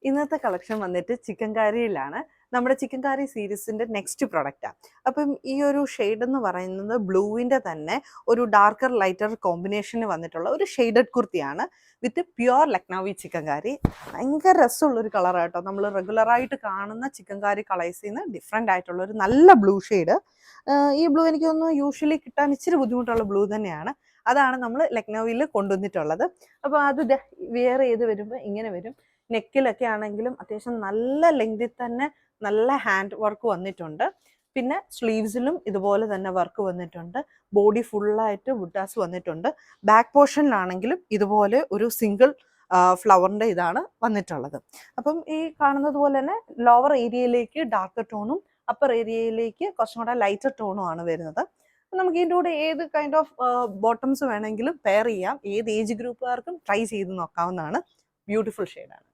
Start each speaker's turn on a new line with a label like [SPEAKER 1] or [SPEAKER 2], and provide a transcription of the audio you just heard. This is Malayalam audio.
[SPEAKER 1] ഇന്നത്തെ കളക്ഷൻ വന്നിട്ട് ചിക്കൻ കാരിയിലാണ്. നമ്മുടെ ചിക്കൻ കാരി സീരീസിന്റെ നെക്സ്റ്റ് പ്രൊഡക്റ്റാണ്. അപ്പം ഈ ഒരു ഷെയ്ഡ് എന്ന് പറയുന്നത് ബ്ലൂവിന്റെ തന്നെ ഒരു ഡാർക്കർ ലൈറ്റർ കോമ്പിനേഷന് വന്നിട്ടുള്ള ഒരു ഷെയ്ഡഡ് കുർത്തിയാണ് വിത്ത് പ്യുവർ ലക്നൌവി ചിക്കൻ കാരി. ഭയങ്കര രസമുള്ളൊരു കളറാട്ടോ. നമ്മൾ റെഗുലറായിട്ട് കാണുന്ന ചിക്കൻ കാരി കളേഴ്സിൽ നിന്ന് ഡിഫറെൻ്റ് ആയിട്ടുള്ള ഒരു നല്ല ബ്ലൂ ഷെയ്ഡ്. ഈ ബ്ലൂ എനിക്ക് തോന്നുന്നു യൂഷ്വലി കിട്ടാൻ ഇച്ചിരി ബുദ്ധിമുട്ടുള്ള ബ്ലൂ തന്നെയാണ്. അതാണ് നമ്മൾ ലക്നൌവിൽ കൊണ്ടുവന്നിട്ടുള്ളത്. അപ്പോൾ അത് വെയർ ചെയ്ത് വരുമ്പോൾ ഇങ്ങനെ വരും. നെക്കിലൊക്കെ ആണെങ്കിലും അത്യാവശ്യം നല്ല ലെങ്തിൽ തന്നെ നല്ല ഹാൻഡ് വർക്ക് വന്നിട്ടുണ്ട്. പിന്നെ സ്ലീവ്സിലും ഇതുപോലെ തന്നെ വർക്ക് വന്നിട്ടുണ്ട്. ബോഡി ഫുള്ളായിട്ട് ബുട്ടാസ് വന്നിട്ടുണ്ട്. ബാക്ക് പോർഷനിലാണെങ്കിലും ഇതുപോലെ ഒരു സിംഗിൾ ഫ്ലവറിൻ്റെ ഇതാണ് വന്നിട്ടുള്ളത്. അപ്പം ഈ കാണുന്നത് പോലെ തന്നെ ലോവർ ഏരിയയിലേക്ക് ഡാർക്കർ ടോണും അപ്പർ ഏരിയയിലേക്ക് കുറച്ചും കൂടെ ലൈറ്റർ ടോണും ആണ് വരുന്നത്. നമുക്ക് ഇതിൻ്റെ കൂടെ ഏത് കൈൻഡ് ഓഫ് ബോട്ടംസ് വേണമെങ്കിലും പെയർ ചെയ്യാം. ഏത് ഏജ് ഗ്രൂപ്പുകാർക്കും ട്രൈ ചെയ്ത് നോക്കാവുന്നതാണ്. ബ്യൂട്ടിഫുൾ ഷെയ്ഡാണ്.